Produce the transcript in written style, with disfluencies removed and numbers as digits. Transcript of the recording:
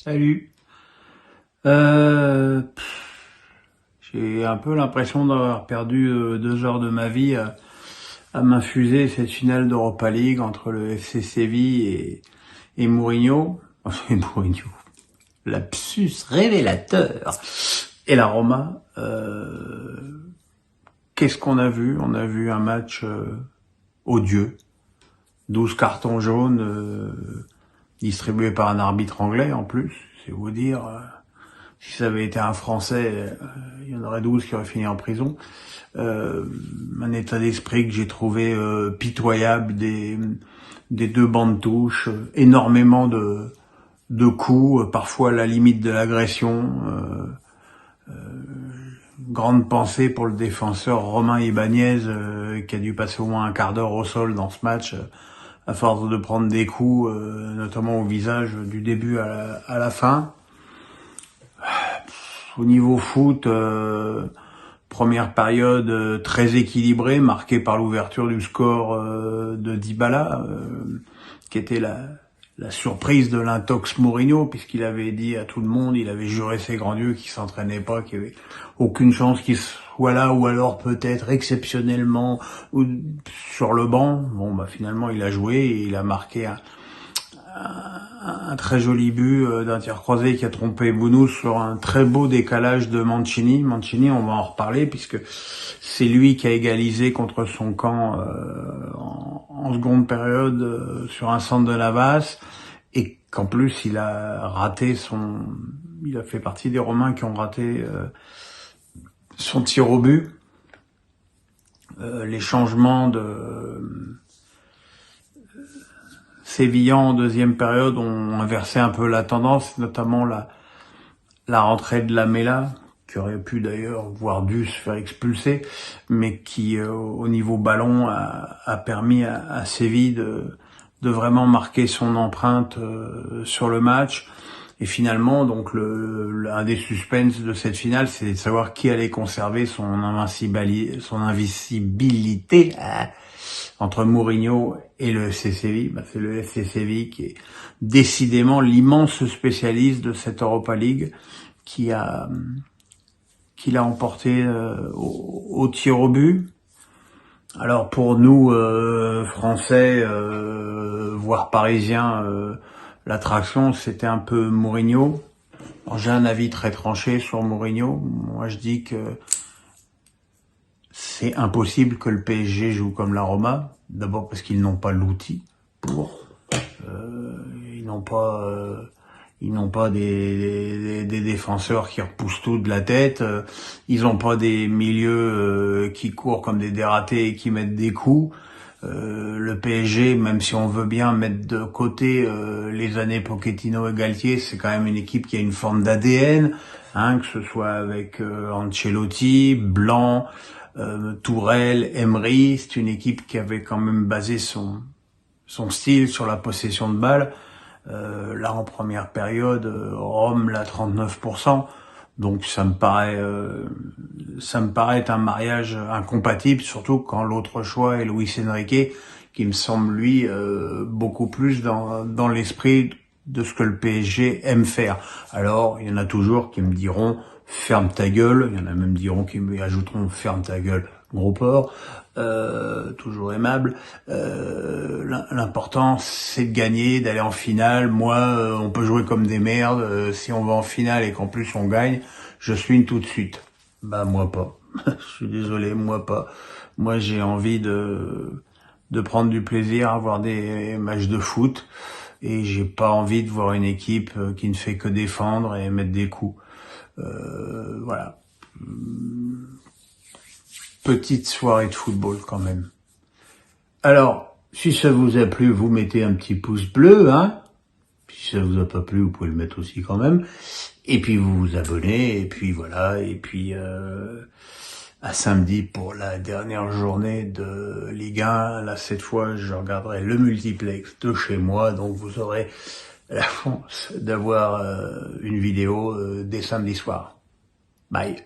Salut. J'ai un peu l'impression d'avoir perdu 2 heures de ma vie à m'infuser cette finale d'Europa League entre le FC Séville et Mourinho. Enfin, Mourinho. Lapsus révélateur. Et la Roma. Qu'est-ce qu'on a vu? On a vu un match odieux. 12 cartons jaunes distribués par un arbitre anglais en plus. C'est vous dire... si ça avait été un Français, il y en aurait 12 qui auraient fini en prison. Un état d'esprit que j'ai trouvé pitoyable des deux bandes touches, énormément de coups, parfois à la limite de l'agression. Grande pensée pour le défenseur Romain Ibanez qui a dû passer au moins un quart d'heure au sol dans ce match à force de prendre des coups, notamment au visage du début à la fin. Au niveau foot, première période très équilibrée, marquée par l'ouverture du score de Dybala, qui était la surprise de l'intox Mourinho, puisqu'il avait dit à tout le monde, il avait juré ses grands dieux qu'il s'entraînait pas, qu'il y avait aucune chance qu'il soit là, ou alors peut-être exceptionnellement ou sur le banc. Bon, bah finalement il a joué et il a marqué un très joli but d'un tir croisé qui a trompé Bounous sur un très beau décalage de Mancini. Mancini, on va en reparler puisque c'est lui qui a égalisé contre son camp en seconde période sur un centre de Navas et qu'en plus il a raté il a fait partie des Romains qui ont raté son tir au but. Les changements de Sévillan en deuxième période ont inversé un peu la tendance, notamment la rentrée de Lamela, qui aurait pu d'ailleurs, voire dû se faire expulser, mais qui au niveau ballon a permis à Séville de vraiment marquer son empreinte sur le match. Et finalement, donc un des suspens de cette finale, c'est de savoir qui allait conserver son invisibilité entre Mourinho et le FC Séville. C'est le FC Séville qui est décidément l'immense spécialiste de cette Europa League qui l'a emporté au tir au but. Alors pour nous Français, voire Parisiens, l'attraction c'était un peu Mourinho. Alors, j'ai un avis très tranché sur Mourinho. Moi je dis que c'est impossible que le PSG joue comme la Roma. D'abord parce qu'ils n'ont pas l'outil pour. Ils n'ont pas des défenseurs qui repoussent tout de la tête. Ils n'ont pas des milieux qui courent comme des dératés et qui mettent des coups. Le PSG, même si on veut bien mettre de côté les années Pochettino et Galtier, c'est quand même une équipe qui a une forme d'ADN, que ce soit avec Ancelotti, Blanc, Tourelle, Emery. C'est une équipe qui avait quand même basé son style sur la possession de balle. Là, en première période, Rome l'a 39%. Donc ça me paraît un mariage incompatible, surtout quand l'autre choix est Luis Enrique, qui me semble lui beaucoup plus dans l'esprit de ce que le PSG aime faire. Alors il y en a toujours qui me diront ferme ta gueule, il y en a même qui me ajouteront ferme ta gueule, gros porc, toujours aimable. L'important c'est de gagner, d'aller en finale. Moi, on peut jouer comme des merdes. Si on va en finale et qu'en plus on gagne, je swing tout de suite. Bah moi pas. Je suis désolé, moi pas. Moi j'ai envie de prendre du plaisir à voir des matchs de foot et j'ai pas envie de voir une équipe qui ne fait que défendre et mettre des coups. Voilà. Petite soirée de football quand même. Alors, si ça vous a plu, vous mettez un petit pouce bleu, Si ça vous a pas plu, vous pouvez le mettre aussi quand même. Et puis vous vous abonnez, et puis voilà, et puis à samedi pour la dernière journée de Ligue 1. Là, cette fois, je regarderai le multiplex de chez moi, donc vous aurez la chance d'avoir une vidéo dès samedi soir. Bye.